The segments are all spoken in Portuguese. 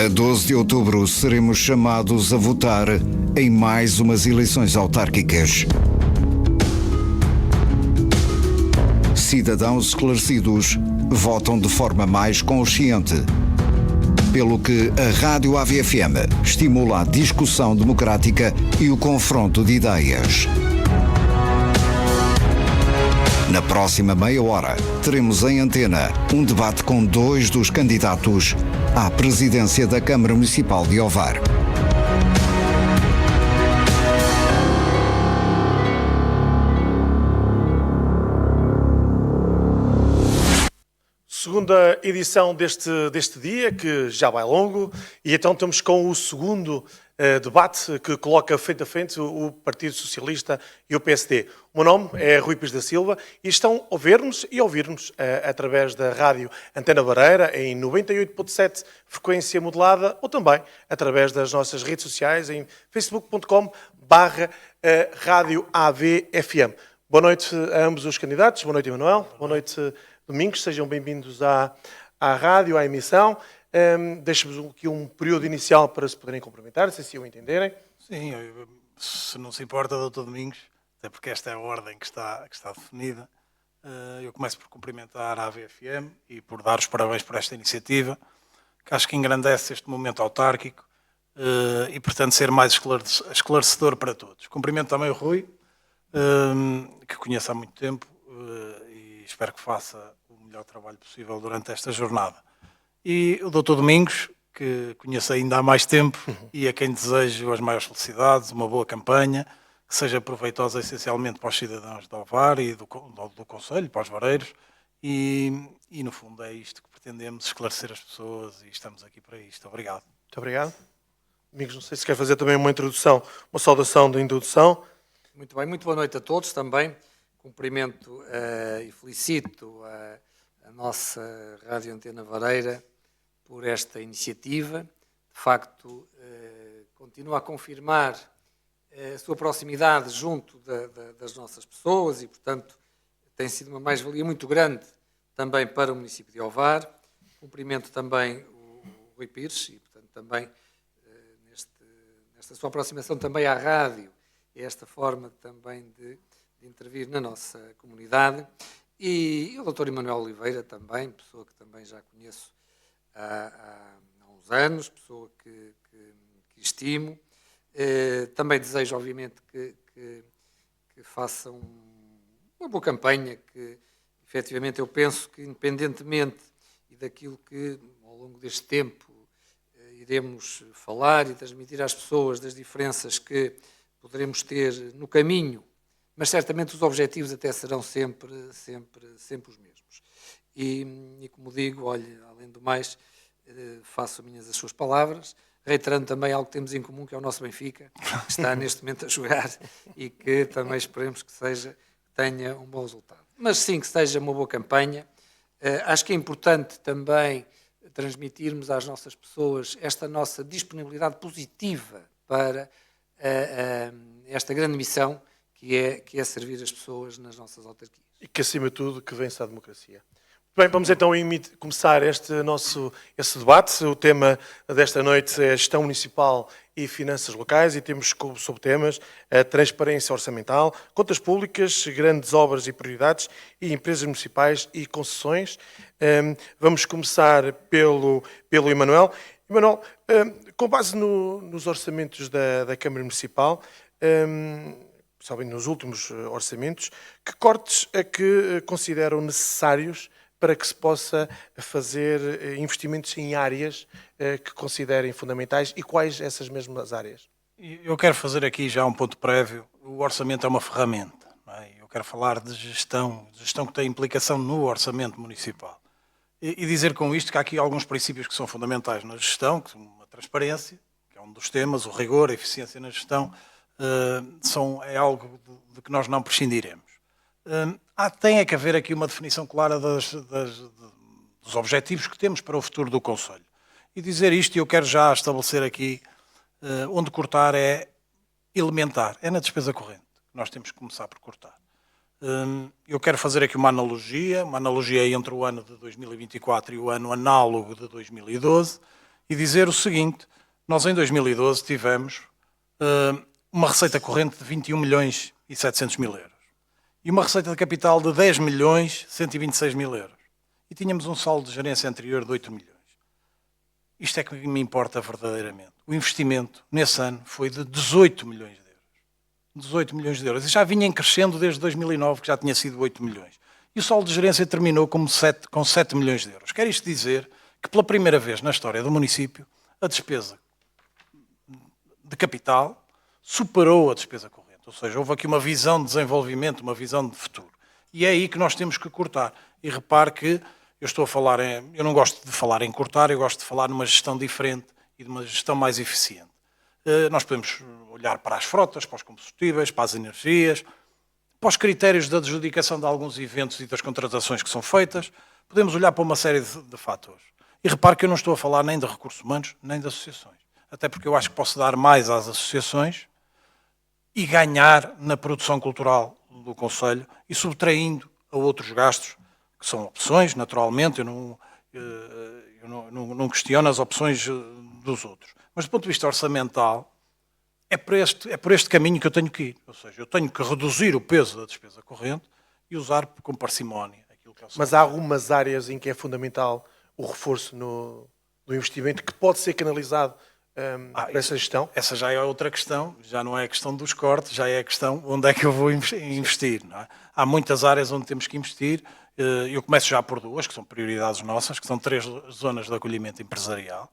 A 12 de outubro seremos chamados a votar em mais umas eleições autárquicas. Cidadãos esclarecidos votam de forma mais consciente. Pelo que a Rádio AVFM estimula a discussão democrática e o confronto de ideias. Na próxima meia hora, teremos em antena um debate com dois dos candidatos à presidência da Câmara Municipal de Ovar. Segunda edição deste dia, que já vai longo, e então estamos com o segundo debate que coloca frente a frente o Partido Socialista e o PSD. O meu nome é Rui Pires da Silva e estão a ver-nos e a ouvir-nos através da rádio Antena Vareira em 98.7 frequência modulada ou também através das nossas redes sociais em facebook.com/rádio AVFM. Boa noite a ambos os candidatos. Boa noite, Emanuel. Boa noite, Domingos. Sejam bem-vindos à rádio, à emissão. Deixo-vos aqui um período inicial para se poderem cumprimentar, se assim o entenderem. Sim, se não se importa, Dr. Domingos, até porque esta é a ordem que está definida, eu começo por cumprimentar a AVFM e por dar os parabéns por esta iniciativa, que acho que engrandece este momento autárquico e, portanto, ser mais esclarecedor para todos. Cumprimento também o Rui, que conheço há muito tempo e espero que faça o melhor trabalho possível durante esta jornada. E o Dr. Domingos, que conheço ainda há mais tempo e a quem desejo as maiores felicidades, uma boa campanha, que seja proveitosa essencialmente para os cidadãos de Ovar e do Conselho, para os vareiros, e no fundo é isto que pretendemos, esclarecer as pessoas e estamos aqui para isto. Obrigado. Muito obrigado. Domingos, não sei se quer fazer também uma introdução, uma saudação de introdução. Muito bem, muito boa noite a todos também. Cumprimento e felicito a nossa Rádio Antena Vareira por esta iniciativa. De facto, continua a confirmar a sua proximidade junto das nossas pessoas e, portanto, tem sido uma mais-valia muito grande também para o município de Ovar. Cumprimento também o Rui Pires e, portanto, também nesta sua aproximação também à rádio e esta forma também de intervir na nossa comunidade. E o Dr. Emanuel Oliveira também, pessoa que também já conheço há uns anos, pessoa que estimo. Também desejo, obviamente, que façam uma boa campanha, que efetivamente eu penso que, independentemente e daquilo que ao longo deste tempo iremos falar e transmitir às pessoas das diferenças que poderemos ter no caminho, mas certamente os objetivos até serão sempre os mesmos. E como digo, olha, além do mais, faço minhas as suas palavras, reiterando também algo que temos em comum, que é o nosso Benfica, que está neste momento a jogar e que também esperemos que tenha um bom resultado. Mas sim, que seja uma boa campanha. Acho que é importante também transmitirmos às nossas pessoas esta nossa disponibilidade positiva para esta grande missão que é servir as pessoas nas nossas autarquias. E que, acima de tudo, que vence a democracia. Bem, vamos então começar esse debate. O tema desta noite é Gestão Municipal e Finanças Locais e temos como subtemas a transparência orçamental, contas públicas, grandes obras e prioridades e empresas municipais e concessões. Vamos começar pelo Emanuel. Emanuel, com base nos orçamentos da Câmara Municipal, sabem, nos últimos orçamentos, que cortes é que consideram necessários para que se possa fazer investimentos em áreas que considerem fundamentais e quais essas mesmas áreas? Eu quero fazer aqui já um ponto prévio. O orçamento é uma ferramenta, não é? Eu quero falar de gestão que tem implicação no orçamento municipal. E dizer com isto que há aqui alguns princípios que são fundamentais na gestão, que são a transparência, que é um dos temas, o rigor, a eficiência na gestão, é algo de que nós não prescindiremos. Tem que haver aqui uma definição clara dos objetivos que temos para o futuro do Conselho. E dizer isto, eu quero já estabelecer aqui onde cortar é elementar, é na despesa corrente. Nós temos que começar por cortar. Eu quero fazer aqui uma analogia entre o ano de 2024 e o ano análogo de 2012, e dizer o seguinte: nós em 2012 tivemos uma receita corrente de 21 milhões e 700 mil euros e uma receita de capital de 10 milhões 126 mil euros. E tínhamos um saldo de gerência anterior de 8 milhões. Isto é que me importa verdadeiramente. O investimento nesse ano foi de 18 milhões de euros. 18 milhões de euros. E já vinha em crescendo desde 2009, que já tinha sido 8 milhões. E o saldo de gerência terminou com 7 milhões de euros. Quer isto dizer que pela primeira vez na história do município, a despesa de capital superou a despesa corrente. Ou seja, houve aqui uma visão de desenvolvimento, uma visão de futuro. E é aí que nós temos que cortar. E repare que eu estou a falar eu não gosto de falar em cortar, eu gosto de falar numa gestão diferente e de uma gestão mais eficiente. Nós podemos olhar para as frotas, para os combustíveis, para as energias, para os critérios da adjudicação de alguns eventos e das contratações que são feitas. Podemos olhar para uma série de fatores. E repare que eu não estou a falar nem de recursos humanos, nem de associações. Até porque eu acho que posso dar mais às associações e ganhar na produção cultural do Conselho e subtraindo a outros gastos, que são opções, naturalmente, eu não questiono as opções dos outros. Mas do ponto de vista orçamental, é por este caminho que eu tenho que ir. Ou seja, eu tenho que reduzir o peso da despesa corrente e usar com parcimónia aquilo que é o Mas há algumas áreas em que é fundamental o reforço do investimento que pode ser canalizado para essa gestão? Essa já é outra questão, já não é a questão dos cortes, já é a questão onde é que eu vou investir. Não é? Há muitas áreas onde temos que investir. Eu começo já por duas, que são prioridades nossas, que são 3 zonas de acolhimento empresarial.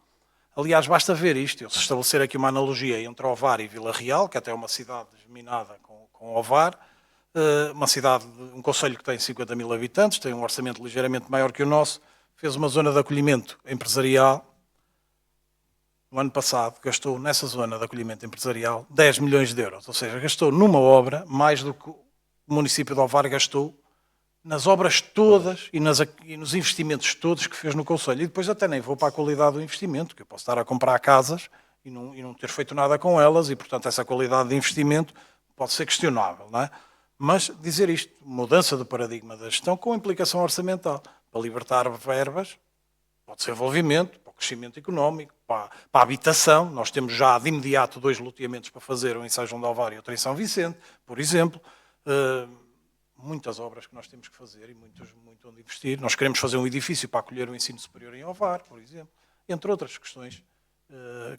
Aliás, basta ver isto, se estabelecer aqui uma analogia entre Ovar e Vila Real, que até é uma cidade geminada com Ovar, um concelho que tem 50 mil habitantes, tem um orçamento ligeiramente maior que o nosso, fez uma zona de acolhimento empresarial. No ano passado, gastou nessa zona de acolhimento empresarial 10 milhões de euros. Ou seja, gastou numa obra mais do que o município de Ovar gastou nas obras todas e nos investimentos todos que fez no Conselho. E depois até nem vou para a qualidade do investimento, que eu posso estar a comprar casas e não ter feito nada com elas e, portanto, essa qualidade de investimento pode ser questionável, não é? Mas dizer isto, mudança do paradigma da gestão com implicação orçamental, para libertar verbas, pode ser envolvimento, para o crescimento económico, para a habitação. Nós temos já de imediato 2 loteamentos para fazer, um em São João de Alvar e outro em São Vicente, por exemplo. Muitas obras que nós temos que fazer e muito onde investir. Nós queremos fazer um edifício para acolher o ensino superior em Ovar, por exemplo, entre outras questões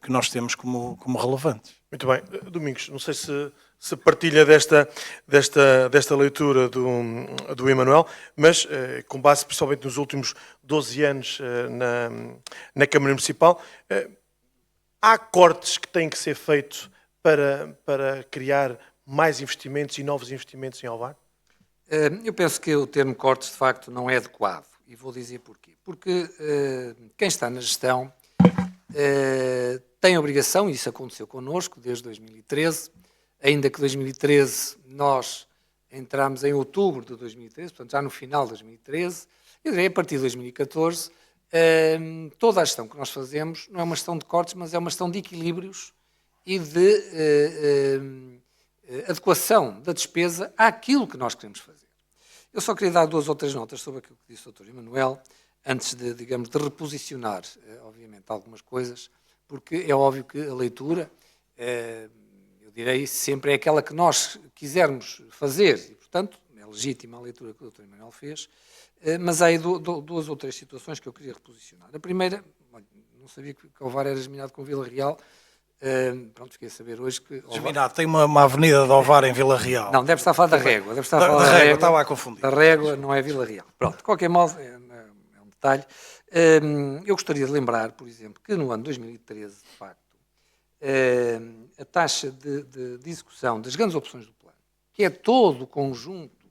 que nós temos como relevantes. Muito bem. Domingos, não sei se partilha desta leitura do Emanuel, mas com base principalmente nos últimos 12 anos na Câmara Municipal, há cortes que têm que ser feitos para criar mais investimentos e novos investimentos em Ovar? Eu penso que o termo cortes, de facto, não é adequado. E vou dizer porquê. Porque quem está na gestão tem a obrigação, e isso aconteceu connosco desde 2013, ainda que 2013 nós entramos em outubro de 2013, portanto já no final de 2013, eu diria a partir de 2014, toda a gestão que nós fazemos não é uma gestão de cortes, mas é uma gestão de equilíbrios e de adequação da despesa àquilo que nós queremos fazer. Eu só queria dar 2 ou 3 notas sobre aquilo que disse o Dr. Emanuel, antes de, digamos, de reposicionar, obviamente, algumas coisas, porque é óbvio que a leitura, eu direi sempre, é aquela que nós quisermos fazer, e, portanto, é legítima a leitura que o Dr. Emanuel fez, mas há aí 2 ou 3 situações que eu queria reposicionar. A primeira, não sabia que Ovar era geminado com Vila Real. Pronto, fiquei a saber hoje que... Geminado, tem uma avenida de Ovar em Vila Real. Não, deve estar a falar da Régua. Deve estar a falar da da Régua. Estava a confundir. Da Régua, não é Vila Real. Pronto, de qualquer modo, é um detalhe. Eu gostaria de lembrar, por exemplo, que no ano 2013, de facto, a taxa de execução das grandes opções do plano, que é todo o conjunto,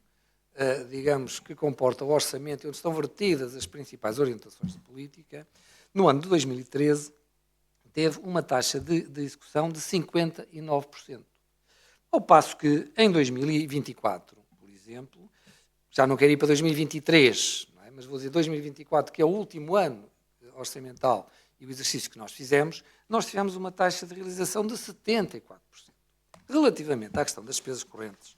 digamos, que comporta o orçamento e onde estão vertidas as principais orientações de política, no ano de 2013, teve uma taxa de execução de 59%. Ao passo que em 2024, por exemplo, já não quero ir para 2023, não é? Mas vou dizer 2024, que é o último ano orçamental e o exercício que nós fizemos, nós tivemos uma taxa de realização de 74%. Relativamente à questão das despesas correntes,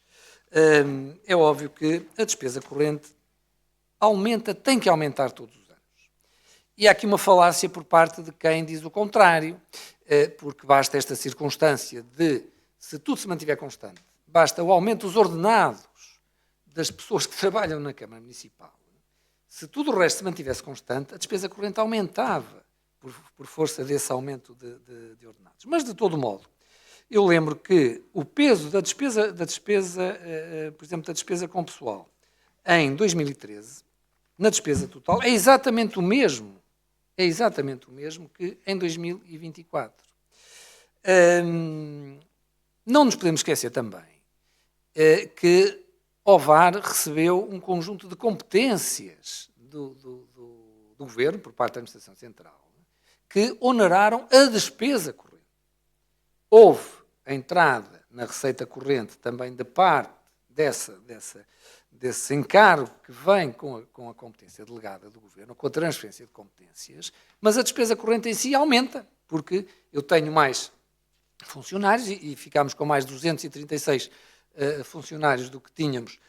é óbvio que a despesa corrente aumenta, tem que aumentar todos os anos. E há aqui uma falácia por parte de quem diz o contrário, porque basta esta circunstância de, se tudo se mantiver constante, basta o aumento dos ordenados das pessoas que trabalham na Câmara Municipal. Se tudo o resto se mantivesse constante, a despesa corrente aumentava por força desse aumento de ordenados. Mas, de todo modo, eu lembro que o peso da despesa, por exemplo, da despesa com pessoal, em 2013, na despesa total, é exatamente o mesmo que em 2024. Não nos podemos esquecer também que Ovar recebeu um conjunto de competências do Governo, por parte da Administração Central, que oneraram a despesa corrente. Houve a entrada na receita corrente também de parte desse encargo que vem com a competência delegada do Governo, com a transferência de competências, mas a despesa corrente em si aumenta, porque eu tenho mais funcionários e ficámos com mais 236 funcionários do que tínhamos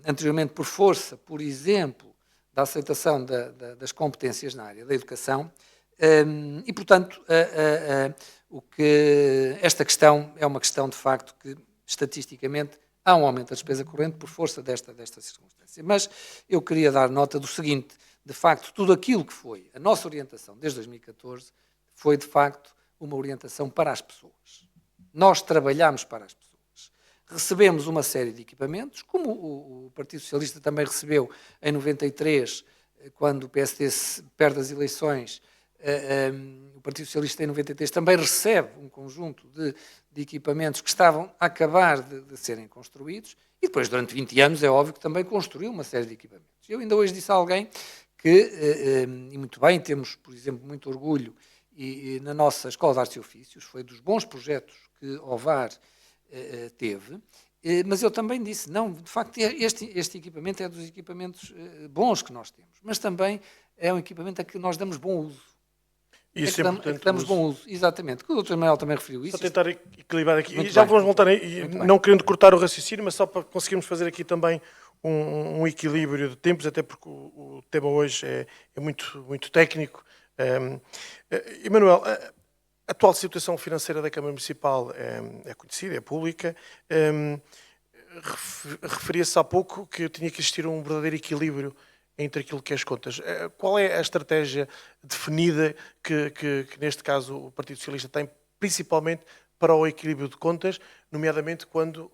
anteriormente por força, por exemplo, da aceitação das competências na área da educação e, portanto, esta questão é uma questão de facto que, estatisticamente, há um aumento da despesa corrente por força desta circunstância. Mas eu queria dar nota do seguinte, de facto, tudo aquilo que foi a nossa orientação desde 2014 foi, de facto, uma orientação para as pessoas. Nós trabalhamos para as pessoas. Recebemos uma série de equipamentos, como o Partido Socialista também recebeu em 93, quando o PSD perde as eleições, o Partido Socialista em 93 também recebe um conjunto de equipamentos que estavam a acabar de serem construídos e depois, durante 20 anos, é óbvio que também construiu uma série de equipamentos. Eu ainda hoje disse a alguém que, e muito bem, temos, por exemplo, muito orgulho e na nossa Escola de Artes e Ofícios, foi dos bons projetos que Ovar teve, mas eu também disse, não, de facto, este equipamento é dos equipamentos bons que nós temos, mas também é um equipamento a que nós damos bom uso. Isso é importante. Damos bom uso, exatamente. O Dr. Manuel também referiu isso. Só tentar equilibrar aqui. Muito E já bem. vamos voltar, não querendo cortar o raciocínio, mas só para conseguirmos fazer aqui também um equilíbrio de tempos, até porque o tema hoje é muito técnico. Emanuel, a atual situação financeira da Câmara Municipal é conhecida, é pública. Referia-se há pouco que tinha que existir um verdadeiro equilíbrio entre aquilo que é as contas. Qual é a estratégia definida que neste caso, o Partido Socialista tem, principalmente para o equilíbrio de contas, nomeadamente quando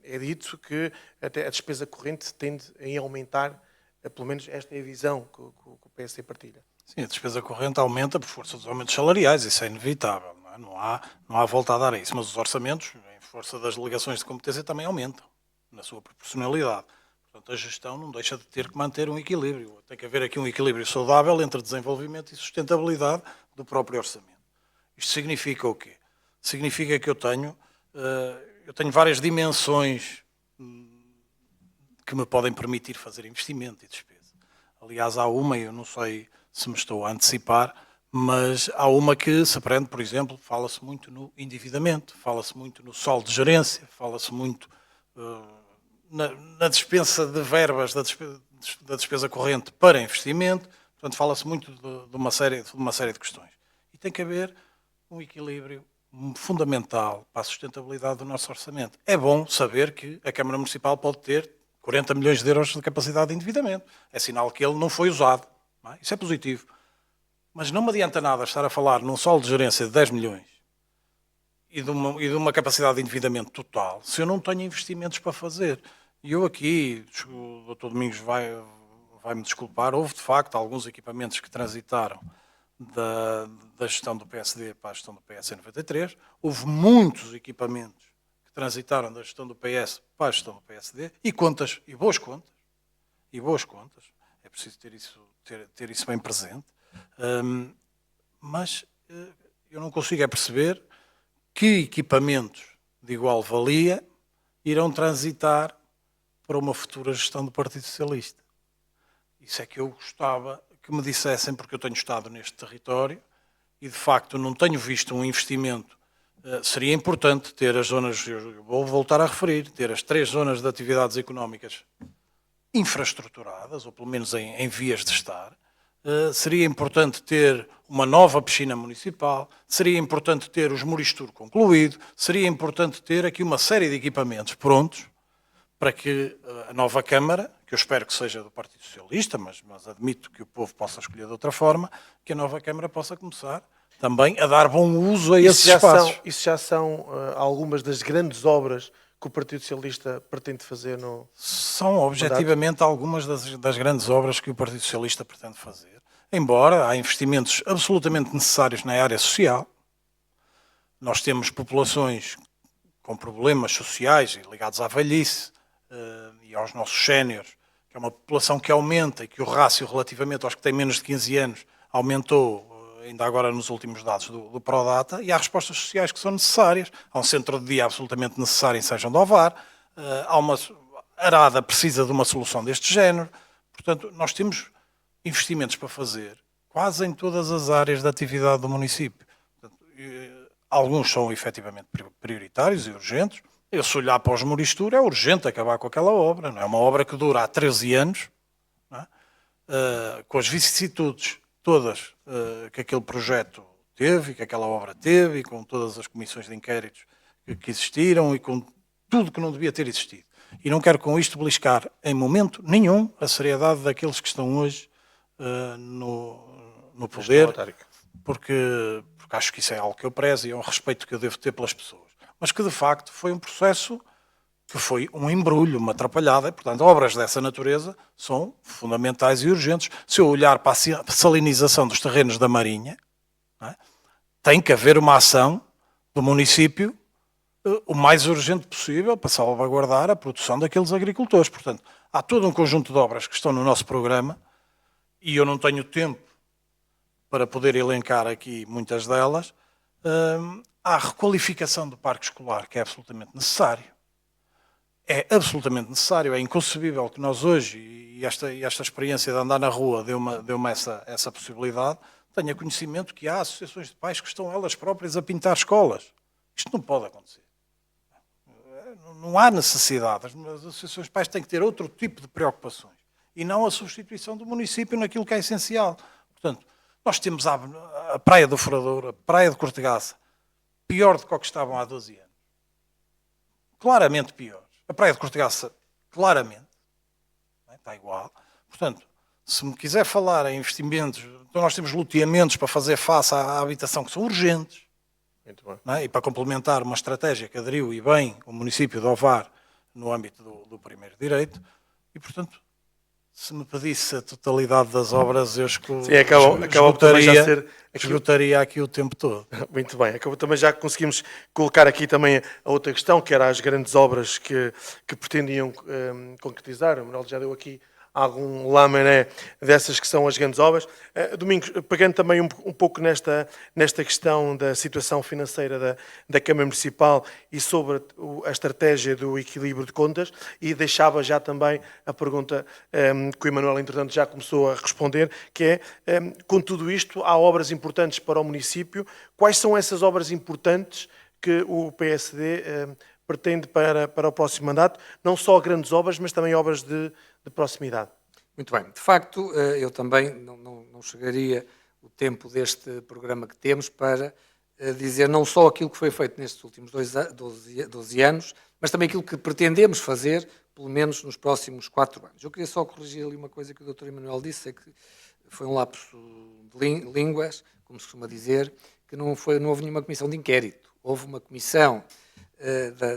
é dito que até a despesa corrente tende a aumentar, pelo menos esta é a visão que o PSD partilha? Sim, a despesa corrente aumenta por força dos aumentos salariais, isso é inevitável, não é? Não há volta a dar a isso, mas os orçamentos, em força das delegações de competência, também aumentam, na sua proporcionalidade. Portanto, a gestão não deixa de ter que manter um equilíbrio. Tem que haver aqui um equilíbrio saudável entre desenvolvimento e sustentabilidade do próprio orçamento. Isto significa o quê? Significa que eu tenho várias dimensões que me podem permitir fazer investimento e despesa. Aliás, há uma, eu não sei se me estou a antecipar, mas há uma que se aprende, por exemplo, fala-se muito no endividamento, fala-se muito no saldo de gerência, fala-se muito na dispensa de verbas da despesa corrente para investimento, portanto fala-se muito de uma série de questões. E tem que haver um equilíbrio fundamental para a sustentabilidade do nosso orçamento. É bom saber que a Câmara Municipal pode ter 40 milhões de euros de capacidade de endividamento. É sinal que ele não foi usado. Não é? Isso é positivo. Mas não me adianta nada estar a falar num saldo de gerência de 10 milhões e de uma capacidade de endividamento total se eu não tenho investimentos para fazer. E eu aqui, o Dr. Domingos vai-me desculpar, houve de facto alguns equipamentos que transitaram da gestão do PSD para a gestão do PS em 93, houve muitos equipamentos que transitaram da gestão do PS para a gestão do PSD e boas contas, é preciso ter isso bem presente, mas eu não consigo perceber que equipamentos de igual valia irão transitar para uma futura gestão do Partido Socialista. Isso é que eu gostava que me dissessem, porque eu tenho estado neste território e, de facto, não tenho visto um investimento. Seria importante ter as zonas, eu vou voltar a referir, ter as 3 zonas de atividades económicas infraestruturadas, ou pelo menos em vias de estar, seria importante ter uma nova piscina municipal, seria importante ter os Moristur concluído, seria importante ter aqui uma série de equipamentos prontos para que a nova Câmara, que eu espero que seja do Partido Socialista, mas admito que o povo possa escolher de outra forma, que a nova Câmara possa começar também a dar bom uso a esses espaços. Isso já são algumas das grandes obras que o Partido Socialista pretende fazer no... São objetivamente algumas das grandes obras que o Partido Socialista pretende fazer. Embora há investimentos absolutamente necessários na área social. Nós temos populações com problemas sociais e ligados à velhice e aos nossos séniores, que é uma população que aumenta e que o rácio relativamente aos que têm menos de 15 anos aumentou ainda agora nos últimos dados do Prodata, e há respostas sociais que são necessárias. Há um centro de dia absolutamente necessário em São João de Ovar, há uma arada precisa de uma solução deste género. Portanto, nós temos investimentos para fazer quase em todas as áreas da atividade do município. Portanto, alguns são efetivamente prioritários e urgentes. Eu, se olhar para os Moristur, é urgente acabar com aquela obra. Não é uma obra que dura há 13 anos, não é? Com as vicissitudes todas que aquele projeto teve, que aquela obra teve, e com todas as comissões de inquéritos que existiram, e com tudo que não devia ter existido. E não quero com isto beliscar em momento nenhum a seriedade daqueles que estão hoje no poder, porque acho que isso é algo que eu prezo e é um respeito que eu devo ter pelas pessoas. Mas que de facto foi um processo que foi um embrulho, uma atrapalhada, e portanto obras dessa natureza são fundamentais e urgentes. Se eu olhar para a salinização dos terrenos da Marinha, não é? Tem que haver uma ação do município o mais urgente possível para salvaguardar a produção daqueles agricultores. Portanto, há todo um conjunto de obras que estão no nosso programa, e eu não tenho tempo para poder elencar aqui muitas delas. Há a requalificação do parque escolar, que é absolutamente necessário. É absolutamente necessário, é inconcebível que nós hoje, e esta experiência de andar na rua deu-me essa possibilidade, tenha conhecimento que há associações de pais que estão elas próprias a pintar escolas. Isto não pode acontecer. Não há necessidade. As associações de pais têm que ter outro tipo de preocupações e não a substituição do município naquilo que é essencial. Portanto, nós temos a Praia do Furador, a Praia de Cortegaça, pior do que o que estavam há 12 anos. Claramente pior. A Praia de Cortegaça, claramente, está igual. Portanto, se me quiser falar em investimentos, então nós temos loteamentos para fazer face à habitação que são urgentes. Muito bem. Não é? E para complementar uma estratégia que aderiu e bem o município de Ovar no âmbito do primeiro direito. E, portanto, se me pedisse a totalidade das obras, eu esgotaria aqui o tempo todo. Muito bem. Também já conseguimos colocar aqui também a outra questão, que era as grandes obras que pretendiam concretizar. O Manuel já deu aqui algum laminé dessas que são as grandes obras. Domingos, pegando também um pouco nesta questão da situação financeira da Câmara Municipal e sobre a estratégia do equilíbrio de contas, e deixava já também a pergunta que o Emanuel, entretanto, já começou a responder, que é, com tudo isto, há obras importantes para o município. Quais são essas obras importantes que o PSD pretende para o próximo mandato? Não só grandes obras, mas também obras de proximidade. Muito bem. De facto, eu também não chegaria o tempo deste programa que temos para dizer não só aquilo que foi feito nestes últimos 12 anos, mas também aquilo que pretendemos fazer, pelo menos nos próximos 4 anos. Eu queria só corrigir ali uma coisa que o Dr. Emanuel disse, é que foi um lapso de línguas, como se costuma dizer, que não houve nenhuma comissão de inquérito. Houve uma comissão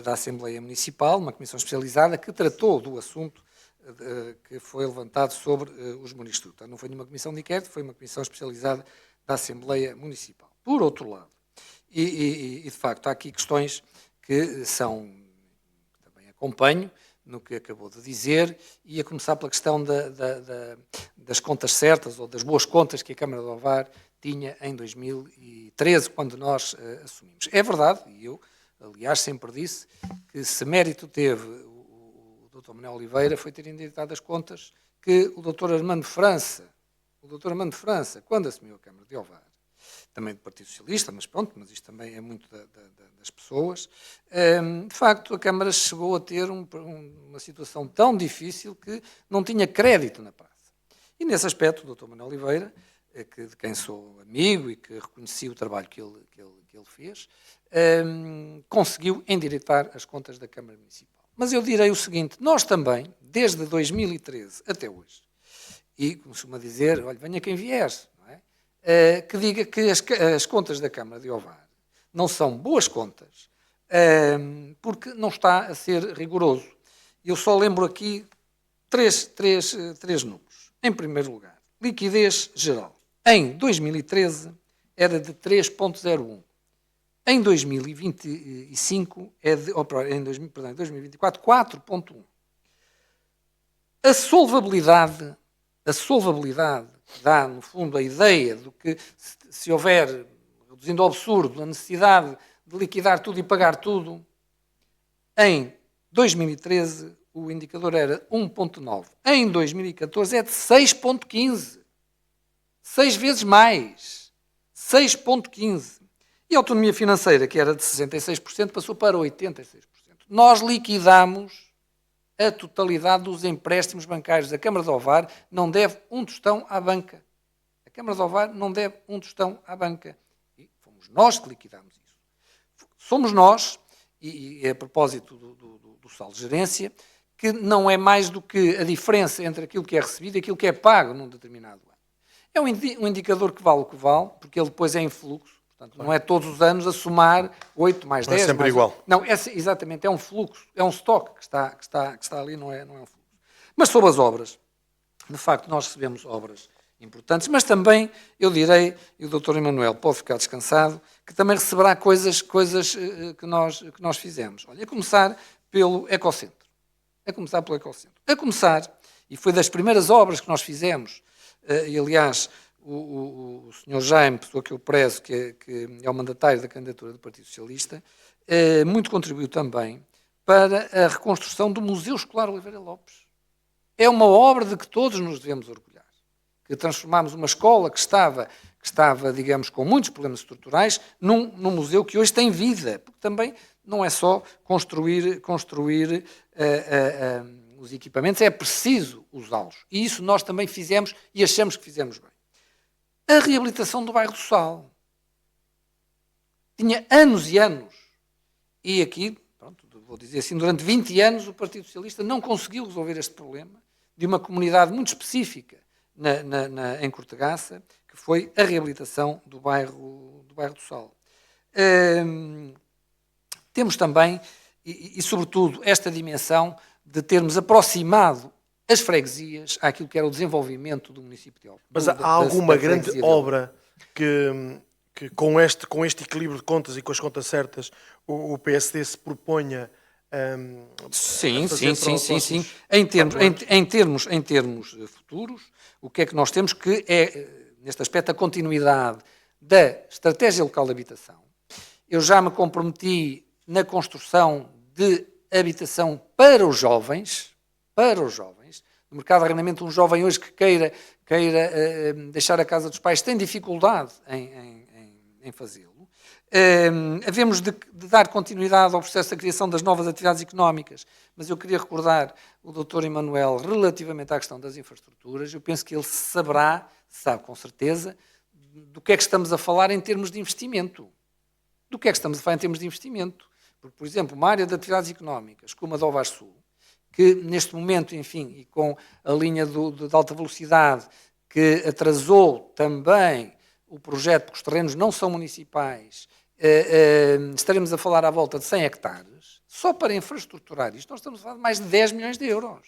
da Assembleia Municipal, uma comissão especializada, que tratou do assunto que foi levantado sobre os Moristur. Portanto, não foi nenhuma comissão de inquérito, foi uma comissão especializada da Assembleia Municipal. Por outro lado, e de facto há aqui questões que também acompanho no que acabou de dizer, e a começar pela questão das contas certas, ou das boas contas que a Câmara de Ovar tinha em 2013, quando nós assumimos. É verdade, e eu, aliás, sempre disse que se mérito teve o Dr. Manuel Oliveira foi ter endireitado as contas que o Dr. Armando França, quando assumiu a Câmara de Ovar, também do Partido Socialista, mas pronto, mas isto também é muito das pessoas, de facto a Câmara chegou a ter uma situação tão difícil que não tinha crédito na praça. E nesse aspecto, o Dr. Manuel Oliveira, de quem sou amigo e que reconheci o trabalho que ele fez, conseguiu endireitar as contas da Câmara Municipal. Mas eu direi o seguinte, nós também, desde 2013 até hoje, e costuma dizer, olha, venha quem vier, não é? Que diga que as contas da Câmara de Ovar não são boas contas, porque não está a ser rigoroso. Eu só lembro aqui três números. Em primeiro lugar, liquidez geral. Em 2013 era de 3,01. Em 2025 em 2024, 4,1. A solvabilidade dá, no fundo, a ideia de que se houver, reduzindo ao absurdo, a necessidade de liquidar tudo e pagar tudo, em 2013 o indicador era 1,9. Em 2014 é de 6,15. 6 vezes mais. 6,15. E a autonomia financeira, que era de 66%, passou para 86%. Nós liquidamos a totalidade dos empréstimos bancários. A Câmara de Ovar não deve um tostão à banca. A Câmara de Ovar não deve um tostão à banca. E fomos nós que liquidamos isso. Somos nós, e a propósito do saldo de gerência, que não é mais do que a diferença entre aquilo que é recebido e aquilo que é pago num determinado ano. É um indicador que vale o que vale, porque ele depois é em fluxo. Portanto, não é todos os anos a somar 8 mais 10. Não é sempre igual. Não, exatamente, é um fluxo, é um estoque que está ali, não é um fluxo. Mas sobre as obras, de facto, nós recebemos obras importantes, mas também, eu direi, e o Dr. Emanuel pode ficar descansado, que também receberá coisas que nós fizemos. Olha, a começar pelo Ecocentro. A começar, e foi das primeiras obras que nós fizemos, e aliás, o Sr. Jaime, pessoa que eu prezo, que é o mandatário da candidatura do Partido Socialista, muito contribuiu também para a reconstrução do Museu Escolar Oliveira Lopes. É uma obra de que todos nos devemos orgulhar. Que transformámos uma escola que estava, digamos, com muitos problemas estruturais, num museu que hoje tem vida. Porque também não é só construir os equipamentos, é preciso usá-los. E isso nós também fizemos e achamos que fizemos bem. A reabilitação do bairro do Sal. Tinha anos e anos. E aqui, pronto, vou dizer assim, durante 20 anos o Partido Socialista não conseguiu resolver este problema de uma comunidade muito específica em Cortegaça, que foi a reabilitação do bairro do Sal. Temos também, e sobretudo, esta dimensão de termos aproximado as freguesias àquilo que era o desenvolvimento do município de Ovar. Mas há alguma grande obra que com este equilíbrio de contas e com as contas certas o PSD se proponha Sim. Em termos futuros, o que é que nós temos que é, neste aspecto, a continuidade da estratégia local de habitação. Eu já me comprometi na construção de habitação para os jovens, no mercado de arrendamento, um jovem hoje que queira deixar a casa dos pais tem dificuldade em fazê-lo. Havemos de dar continuidade ao processo da criação das novas atividades económicas, mas eu queria recordar o Dr. Emanuel relativamente à questão das infraestruturas. Eu penso que ele sabe com certeza, do que é que estamos a falar em termos de investimento. Porque, por exemplo, uma área de atividades económicas, como a de Ovar Sul, que neste momento, enfim, e com a linha de alta velocidade, que atrasou também o projeto, porque os terrenos não são municipais, estaremos a falar à volta de 100 hectares, só para infraestruturar isto, nós estamos a falar de mais de 10 milhões de euros.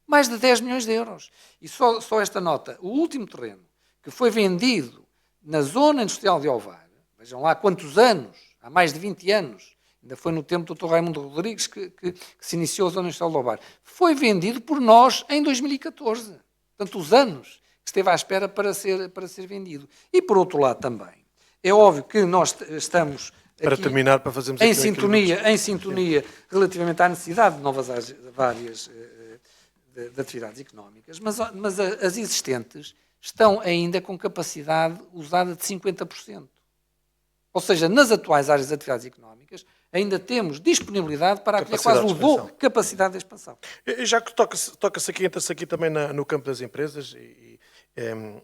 Mais de 10 milhões de euros. E só esta nota, o último terreno que foi vendido na zona industrial de Ovar, vejam lá quantos anos, há mais de 20 anos, ainda foi no tempo do Dr. Raimundo Rodrigues que se iniciou a zona industrial de Ovar, foi vendido por nós em 2014. Portanto, os anos que esteve à espera para ser vendido. E, por outro lado, também, é óbvio que nós estamos para aqui terminar, para fazermos em sintonia relativamente à necessidade de novas áreas de atividades económicas, mas as existentes estão ainda com capacidade usada de 50%. Ou seja, nas atuais áreas de atividades económicas, ainda temos disponibilidade para acolher quase o dobro capacidade de expansão. Já que toca-se aqui, entra-se aqui também no campo das empresas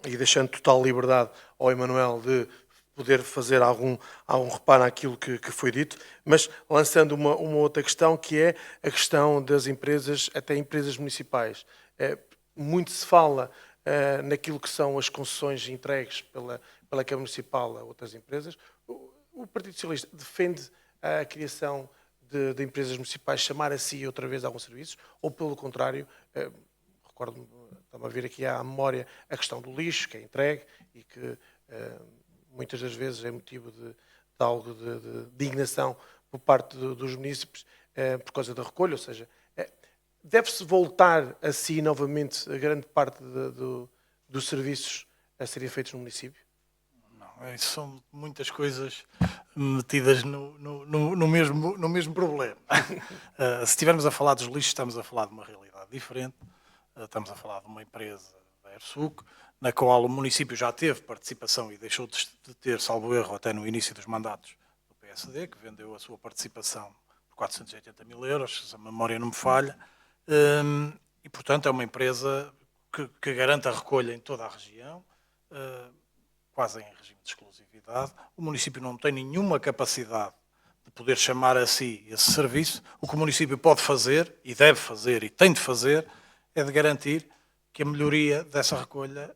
e deixando total liberdade ao Emanuel de poder fazer algum reparo naquilo que foi dito, mas lançando uma outra questão, que é a questão das empresas, até empresas municipais. Muito se fala naquilo que são as concessões entregues pela Câmara Municipal a outras empresas. O Partido Socialista defende a criação de empresas municipais, chamar a si outra vez alguns serviços, ou pelo contrário, recordo-me, estava a ver aqui à memória a questão do lixo, que é entregue e que muitas das vezes é motivo de algo de indignação por parte dos munícipes por causa da recolha, ou seja, deve-se voltar a si novamente a grande parte dos serviços a serem feitos no município? Não, são muitas coisas metidas no mesmo problema. Se estivermos a falar dos lixos, estamos a falar de uma realidade diferente. Estamos a falar de uma empresa da Ersuc, na qual o município já teve participação e deixou de ter, salvo erro, até no início dos mandatos do PSD, que vendeu a sua participação por 480 mil euros, se a memória não me falha, e, portanto, é uma empresa que garante a recolha em toda a região, quase em regime de exclusividade. O município não tem nenhuma capacidade de poder chamar a si esse serviço. O que o município pode fazer, e deve fazer, e tem de fazer, é de garantir que a melhoria dessa recolha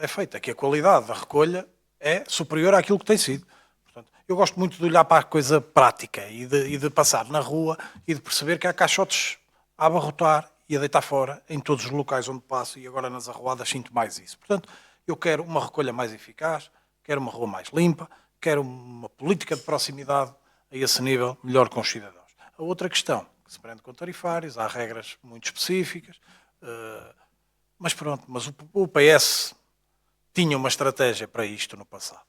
é feita, que a qualidade da recolha é superior àquilo que tem sido. Portanto, eu gosto muito de olhar para a coisa prática e de passar na rua e de perceber que há caixotes a abarrotar e a deitar fora em todos os locais onde passo, e agora nas arruadas sinto mais isso. Portanto, eu quero uma recolha mais eficaz, quero uma rua mais limpa, quero uma política de proximidade a esse nível melhor com os cidadãos. A outra questão, que se prende com tarifários, há regras muito específicas, mas pronto, mas o PS tinha uma estratégia para isto no passado.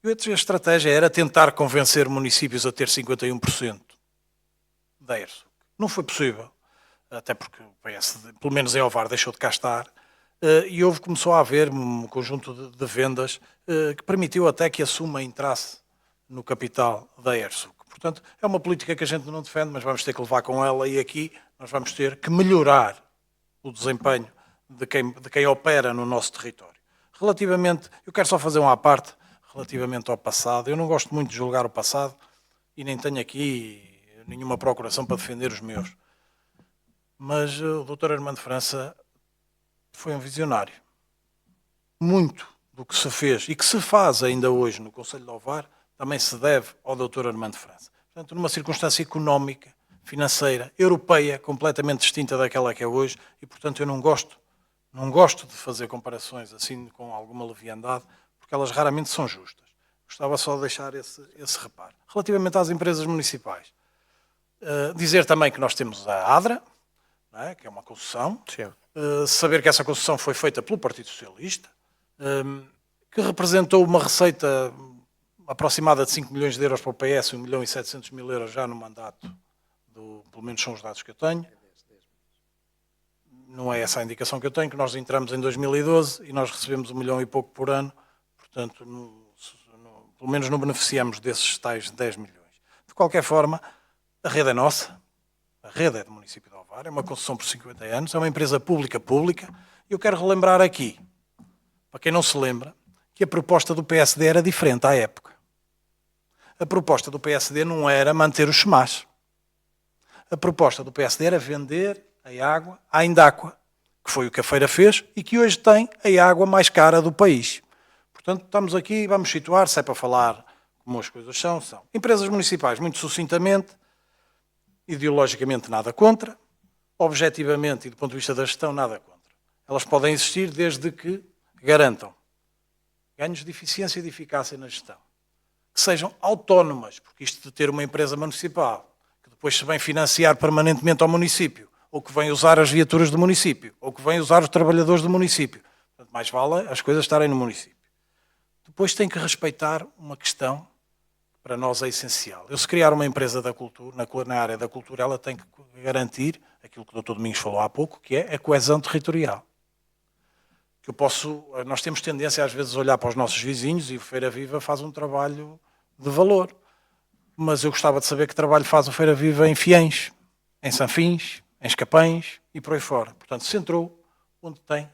E a estratégia era tentar convencer municípios a ter 51% da Ersuc. Não foi possível, até porque o PS, pelo menos em Ovar, deixou de cá estar, e começou a haver um conjunto de vendas que permitiu até que a Suma entrasse no capital da Ersuc. Portanto, é uma política que a gente não defende, mas vamos ter que levar com ela, e aqui nós vamos ter que melhorar o desempenho de quem opera no nosso território. Relativamente, eu quero só fazer uma à parte, relativamente ao passado. Eu não gosto muito de julgar o passado e nem tenho aqui nenhuma procuração para defender os meus. Mas o Dr. Armando França foi um visionário. Muito do que se fez e que se faz ainda hoje no Conselho de Ovar também se deve ao Dr. Armando França. Portanto, numa circunstância económica, financeira, europeia, completamente distinta daquela que é hoje, e portanto eu não gosto de fazer comparações assim com alguma leviandade, porque elas raramente são justas. Gostava só de deixar esse reparo. Relativamente às empresas municipais, dizer também que nós temos a ADRA, não é? Que é uma concessão, saber que essa concessão foi feita pelo Partido Socialista, que representou uma receita aproximada de 5 milhões de euros para o PS, 1 milhão e 700 mil euros já no mandato, pelo menos são os dados que eu tenho. Não é essa a indicação que eu tenho, que nós entramos em 2012 e nós recebemos 1 milhão e pouco por ano, portanto, pelo menos não beneficiamos desses tais 10 milhões. De qualquer forma, a rede é nossa, a rede é do município de Ovar, é uma concessão por 50 anos, é uma empresa pública, e eu quero relembrar aqui, para quem não se lembra, que a proposta do PSD era diferente à época. A proposta do PSD não era manter os SEMAS. A proposta do PSD era vender a água à Indáqua, que foi o que a feira fez e que hoje tem a água mais cara do país. Portanto, estamos aqui, vamos situar, se é para falar como as coisas são. Empresas municipais, muito sucintamente, ideologicamente nada contra, objetivamente e do ponto de vista da gestão nada contra. Elas podem existir desde que garantam ganhos de eficiência e de eficácia na gestão, que sejam autónomas, porque isto de ter uma empresa municipal que depois se vem financiar permanentemente ao município, ou que vem usar as viaturas do município, ou que vem usar os trabalhadores do município. Portanto, mais vale as coisas estarem no município. Depois tem que respeitar uma questão que para nós é essencial. Eu, se criar uma empresa da cultura, na área da cultura, ela tem que garantir aquilo que o Dr. Domingos falou há pouco, que é a coesão territorial. Nós temos tendência às vezes a olhar para os nossos vizinhos, e o Feira Viva faz um trabalho de valor. Mas eu gostava de saber que trabalho faz o Feira Viva em Fiens, em Sanfins, em Escapães e por aí fora. Portanto, se entrou onde tem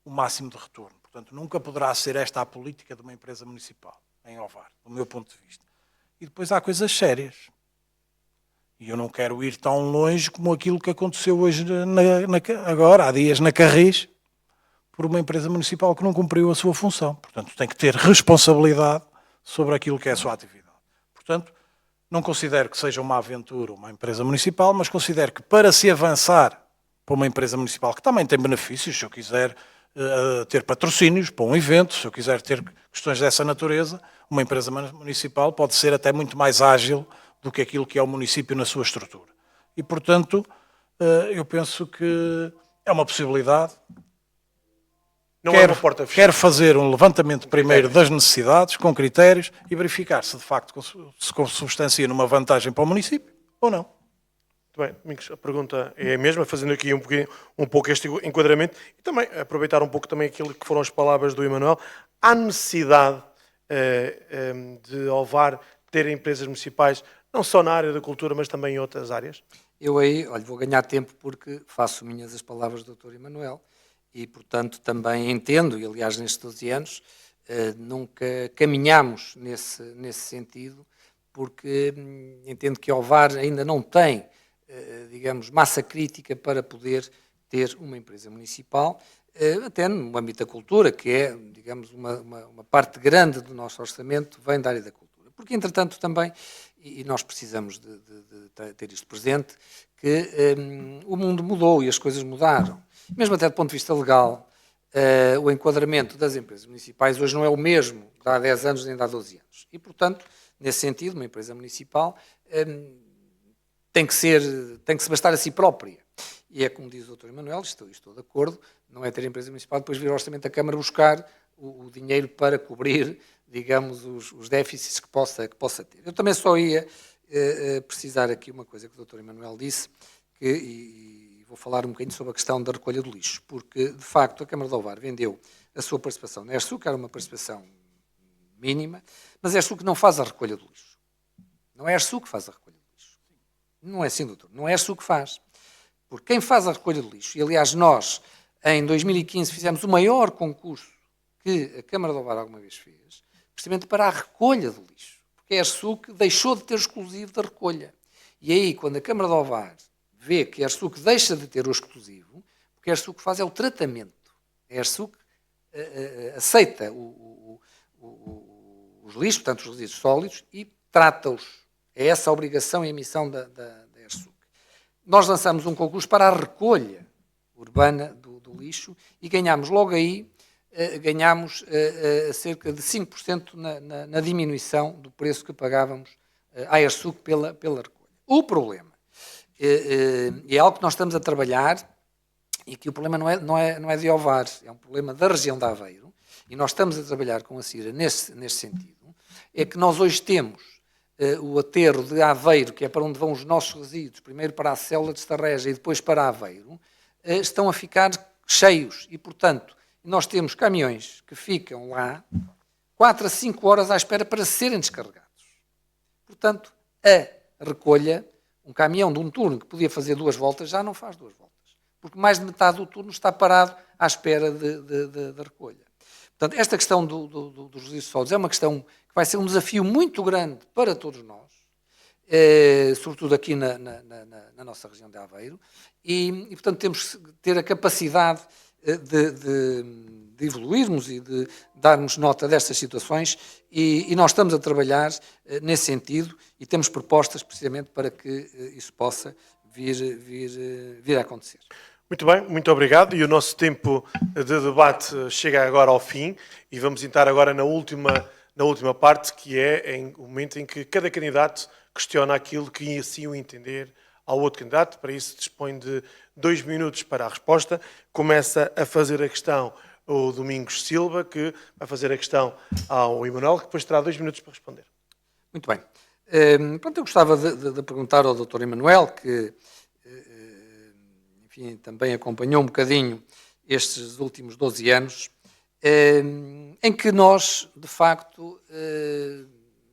o máximo de retorno. Portanto, nunca poderá ser esta a política de uma empresa municipal, em Ovar, do meu ponto de vista. E depois há coisas sérias. E eu não quero ir tão longe como aquilo que aconteceu hoje, agora, há dias, na Carris, por uma empresa municipal que não cumpriu a sua função. Portanto, tem que ter responsabilidade sobre aquilo que é a sua atividade. Portanto, não considero que seja uma aventura uma empresa municipal, mas considero que para se avançar para uma empresa municipal, que também tem benefícios, se eu quiser ter patrocínios para um evento, se eu quiser ter questões dessa natureza, uma empresa municipal pode ser até muito mais ágil do que aquilo que é o município na sua estrutura. E, portanto, eu penso que é uma possibilidade. Não é uma porta fechada. Quero fazer um levantamento primeiro das necessidades, com critérios, e verificar se de facto se consubstancia numa vantagem para o município ou não. Muito bem, Domingos, a pergunta é a mesma, fazendo aqui um pouco este enquadramento e também aproveitar um pouco também aquilo que foram as palavras do Emanuel. Há necessidade de Ovar ter empresas municipais, não só na área da cultura, mas também em outras áreas? Eu aí, olha, vou ganhar tempo porque faço minhas as palavras do Dr. Emanuel e, portanto, também entendo, e aliás nestes 12 anos, nunca caminhamos nesse sentido, porque entendo que Ovar ainda não tem, digamos, massa crítica para poder ter uma empresa municipal, até no âmbito da cultura, que é, digamos, uma parte grande do nosso orçamento vem da área da cultura. Porque, entretanto, também, e nós precisamos de ter isto presente, que o mundo mudou e as coisas mudaram. Mesmo até do ponto de vista legal, o enquadramento das empresas municipais hoje não é o mesmo de há 10 anos nem de há 12 anos. E, portanto, nesse sentido, uma empresa municipal tem que se bastar a si própria. E é como diz o Dr. Emanuel, estou de acordo, não é ter empresa municipal, depois vir ao Orçamento da Câmara buscar o dinheiro para cobrir, digamos, os déficits que possa ter. Eu também só ia precisar aqui uma coisa que o Dr. Emanuel disse, e vou falar um bocadinho sobre a questão da recolha do lixo, porque, de facto, a Câmara de Ovar vendeu a sua participação na ERSUC, era uma participação mínima, mas a ERSUC não faz a recolha do lixo. Não é a ERSUC que faz a recolha do lixo. Não é assim, doutor. Não é a ERSUC que faz. Porque quem faz a recolha do lixo, e aliás nós, em 2015, fizemos o maior concurso que a Câmara de Ovar alguma vez fez, precisamente para a recolha do lixo. Porque a ERSUC deixou de ter o exclusivo da recolha. E aí, quando a Câmara de Ovar vê que a ERSUC deixa de ter o exclusivo, o que a ERSUC faz é o tratamento. A ERSUC aceita os lixos, portanto os resíduos sólidos, e trata-os. É essa a obrigação e a missão da ERSUC. Nós lançamos um concurso para a recolha urbana do lixo e ganhámos logo aí, cerca de 5% na diminuição do preço que pagávamos à ERSUC pela recolha. O problema, é algo que nós estamos a trabalhar, e que o problema não é de Ovar, é um problema da região de Aveiro, e nós estamos a trabalhar com a CIRA neste sentido, é que nós hoje temos o aterro de Aveiro, que é para onde vão os nossos resíduos, primeiro para a célula de Estarreja e depois para Aveiro, estão a ficar cheios e, portanto, nós temos caminhões que ficam lá 4 a 5 horas à espera para serem descarregados. Portanto, a recolha, um caminhão de um turno que podia fazer 2 voltas, já não faz 2 voltas, porque mais de metade do turno está parado à espera de recolha. Portanto, esta questão dos resíduos sólidos é uma questão que vai ser um desafio muito grande para todos nós, sobretudo aqui na nossa região de Aveiro, e, portanto, temos que ter a capacidade de evoluirmos e de darmos nota destas situações, e nós estamos a trabalhar nesse sentido e temos propostas precisamente para que isso possa vir a acontecer. Muito bem, muito obrigado. E o nosso tempo de debate chega agora ao fim e vamos entrar agora na última parte, que é o momento em que cada candidato questiona aquilo que assim o entender ao outro candidato. Para isso dispõe de 2 minutos para a resposta. Começa a fazer a questão o Domingos Silva, que vai fazer a questão ao Emanuel, que depois terá 2 minutos para responder. Muito bem. Pronto, eu gostava de perguntar ao Dr. Emanuel, que enfim, também acompanhou um bocadinho estes últimos 12 anos, em que nós, de facto,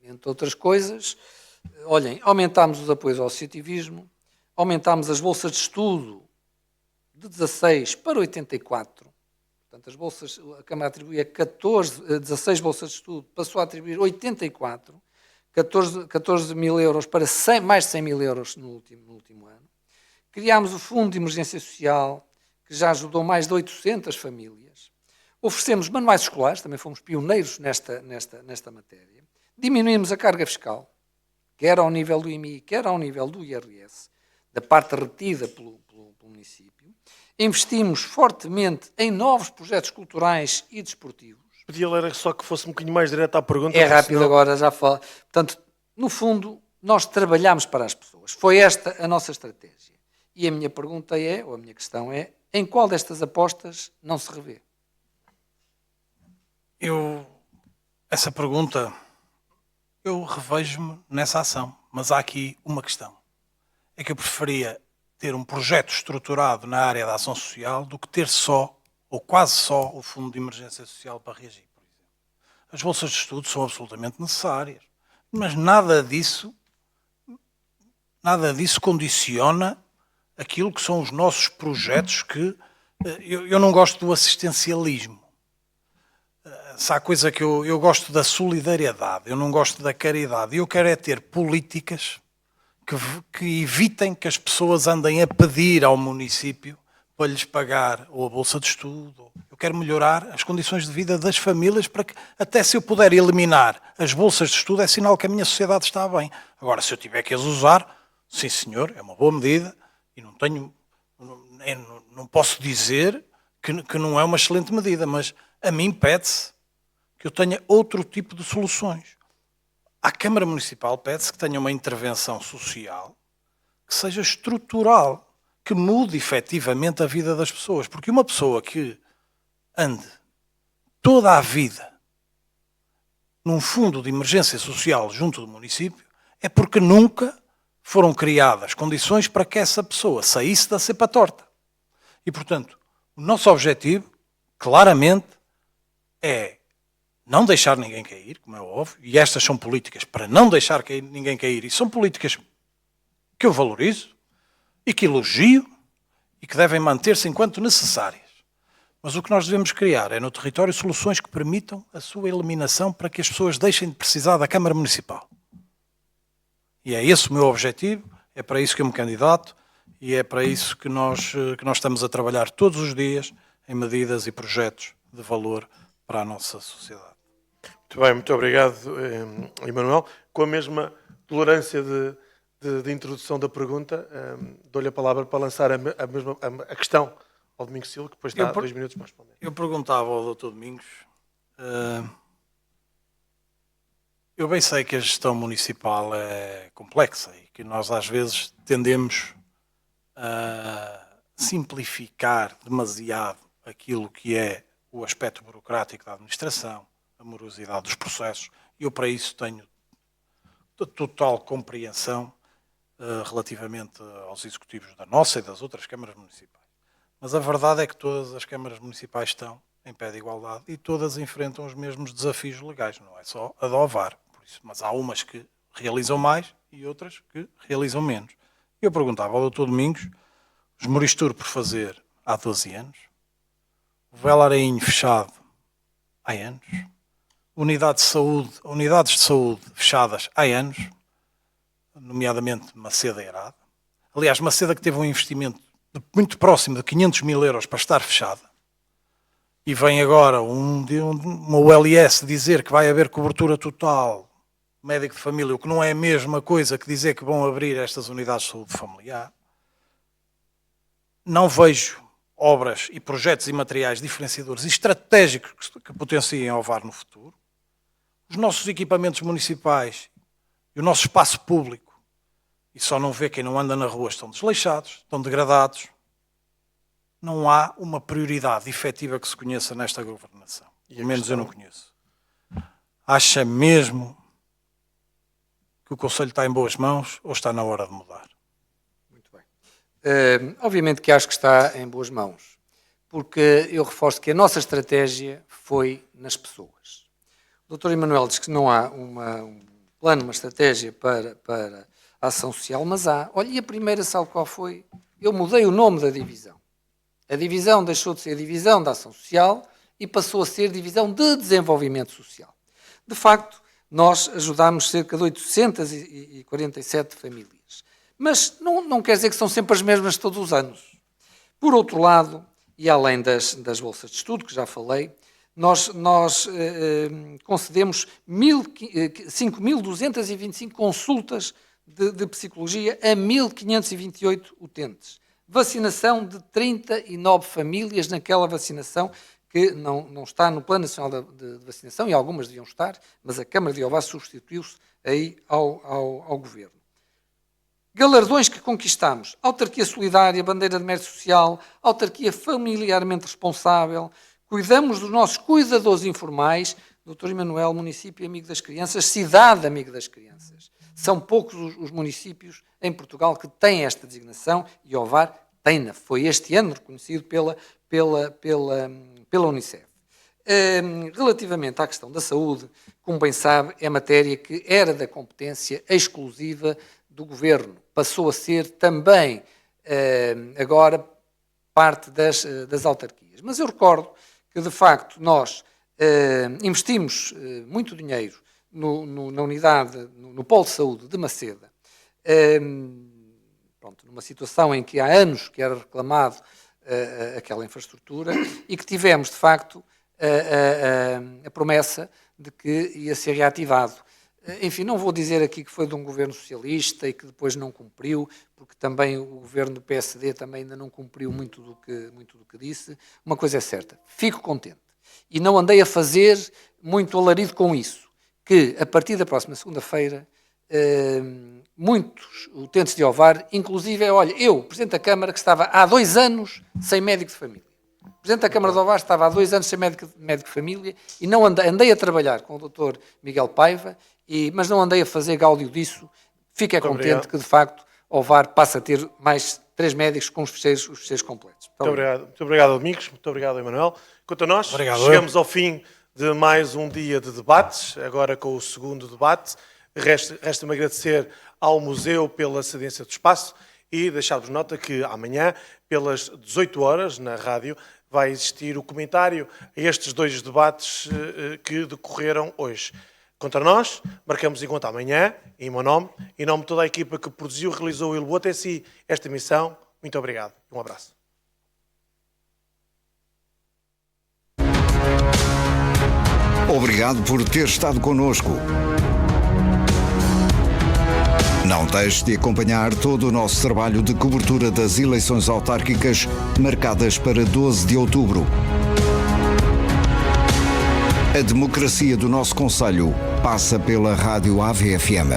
entre outras coisas, olhem, aumentámos os apoios ao associativismo, aumentámos as bolsas de estudo de 16 para 84, Portanto, as bolsas, a Câmara atribuía 16 bolsas de estudo, passou a atribuir 84, 14 mil euros para mais de 100 mil euros no último ano. Criámos o Fundo de Emergência Social, que já ajudou mais de 800 famílias. Oferecemos manuais escolares, também fomos pioneiros nesta matéria. Diminuímos a carga fiscal, quer ao nível do IMI, quer ao nível do IRS, da parte retida pelo município. Investimos fortemente em novos projetos culturais e desportivos. Podia ler só que fosse um bocadinho mais direto à pergunta. É rápido agora, já falo. Portanto, no fundo, nós trabalhamos para as pessoas. Foi esta a nossa estratégia. E a minha pergunta é, ou a minha questão é, em qual destas apostas não se revê? Essa pergunta, eu revejo-me nessa ação, mas há aqui uma questão. É que eu preferia ter um projeto estruturado na área da ação social do que ter só, ou quase só, o Fundo de Emergência Social para reagir, por exemplo. As bolsas de estudo são absolutamente necessárias, mas nada disso condiciona aquilo que são os nossos projetos que... Eu não gosto do assistencialismo. Se há coisa que eu gosto da solidariedade, eu não gosto da caridade. Eu quero é ter políticas que evitem que as pessoas andem a pedir ao município para lhes pagar ou a bolsa de estudo. Eu quero melhorar as condições de vida das famílias para que, até se eu puder eliminar as bolsas de estudo, é sinal que a minha sociedade está bem. Agora, se eu tiver que as usar, sim senhor, é uma boa medida e não posso dizer que não é uma excelente medida, mas a mim pede-se que eu tenha outro tipo de soluções. À Câmara Municipal pede-se que tenha uma intervenção social que seja estrutural, que mude efetivamente a vida das pessoas. Porque uma pessoa que ande toda a vida num fundo de emergência social junto do município é porque nunca foram criadas condições para que essa pessoa saísse da cepa torta. E, portanto, o nosso objetivo, claramente, é não deixar ninguém cair, como é óbvio, e estas são políticas para não deixar ninguém cair, e são políticas que eu valorizo e que elogio e que devem manter-se enquanto necessárias. Mas o que nós devemos criar é no território soluções que permitam a sua eliminação para que as pessoas deixem de precisar da Câmara Municipal. E é esse o meu objetivo, é para isso que eu me candidato e é para isso que nós estamos a trabalhar todos os dias em medidas e projetos de valor para a nossa sociedade. Muito bem, muito obrigado, Emanuel. Com a mesma tolerância de introdução da pergunta, dou-lhe a palavra para lançar a questão ao Domingos Silva, que depois dá 2 minutos para responder. Eu perguntava ao Dr. Domingos, eu bem sei que a gestão municipal é complexa e que nós às vezes tendemos a simplificar demasiado aquilo que é o aspecto burocrático da administração, a morosidade dos processos. Eu para isso tenho total compreensão relativamente aos executivos da nossa e das outras câmaras municipais. Mas a verdade é que todas as câmaras municipais estão em pé de igualdade e todas enfrentam os mesmos desafios legais, não é só a do OVAR. Por isso, mas há umas que realizam mais e outras que realizam menos. Eu perguntava ao Dr. Domingos, os Moristur por fazer há 12 anos, o Velarainho fechado há anos, unidades de saúde fechadas há anos, nomeadamente Maceda e Arada. Aliás, Maceda que teve um investimento muito próximo de 500 mil euros para estar fechada. E vem agora uma OLS dizer que vai haver cobertura total médico de família, o que não é a mesma coisa que dizer que vão abrir estas unidades de saúde familiar. Não vejo obras e projetos e materiais diferenciadores e estratégicos que potenciem a OVAR no futuro. Os nossos equipamentos municipais e o nosso espaço público, e só não vê quem não anda na rua, estão desleixados, estão degradados. Não há uma prioridade efetiva que se conheça nesta governação. Pelo menos eu não conheço. Acha mesmo que o Conselho está em boas mãos ou está na hora de mudar? Muito bem. Obviamente que acho que está em boas mãos, porque eu reforço que a nossa estratégia foi nas pessoas. O Dr. Emanuel diz que não há um plano, uma estratégia para a ação social, mas há. Olha, e a primeira, sabe qual foi? Eu mudei o nome da divisão. A divisão deixou de ser divisão da ação social e passou a ser divisão de desenvolvimento social. De facto, nós ajudámos cerca de 847 famílias. Mas não quer dizer que são sempre as mesmas todos os anos. Por outro lado, e além das bolsas de estudo, que já falei, nós concedemos 5.225 consultas de psicologia a 1.528 utentes. Vacinação de 39 famílias naquela vacinação que não está no Plano Nacional de Vacinação, e algumas deviam estar, mas a Câmara de Ovar substituiu-se aí ao Governo. Galardões que conquistamos: autarquia solidária, bandeira de mérito social, autarquia familiarmente responsável, cuidamos dos nossos cuidadores informais, Dr. Emanuel, município amigo das crianças, cidade amigo das crianças. São poucos os municípios em Portugal que têm esta designação e Ovar tem-na. Foi este ano reconhecido pela Unicef. Relativamente à questão da saúde, como bem sabe, é matéria que era da competência exclusiva do Governo. Passou a ser também, agora, parte das autarquias. Mas eu recordo que, de facto, nós investimos muito dinheiro na unidade, no Polo de Saúde de Maceda, numa situação em que há anos que era reclamado aquela infraestrutura e que tivemos, de facto, a promessa de que ia ser reativado. Enfim, não vou dizer aqui que foi de um governo socialista e que depois não cumpriu, porque também o governo do PSD também ainda não cumpriu muito do que disse. Uma coisa é certa, fico contente. E não andei a fazer muito alarido com isso, que a partir da próxima segunda-feira, muitos utentes de Ovar, inclusive, olha, eu, Presidente da Câmara, que estava há 2 anos sem médico de família. O Presidente da Câmara de Ovar estava há 2 anos sem médico de família e não andei a trabalhar com o Dr. Miguel Paiva, mas não andei a fazer gáudio disso. Fico contente que, de facto, Ovar passa a ter mais 3 médicos com os fecheiros completos. Muito obrigado, Domingos. Muito obrigado, Emanuel. Quanto a nós, chegamos ao fim de mais um dia de debates, agora com o segundo debate. Resta-me agradecer ao Museu pela cedência do espaço e deixar-vos nota que amanhã, pelas 18 horas, na rádio, vai existir o comentário a estes 2 debates que decorreram hoje. Contra nós, marcamos encontro amanhã, em meu nome, em nome de toda a equipa que produziu, realizou e levou até si esta missão. Muito obrigado. Um abraço. Obrigado por ter estado connosco. Não deixe de acompanhar todo o nosso trabalho de cobertura das eleições autárquicas marcadas para 12 de outubro. A democracia do nosso concelho passa pela Rádio AVFM.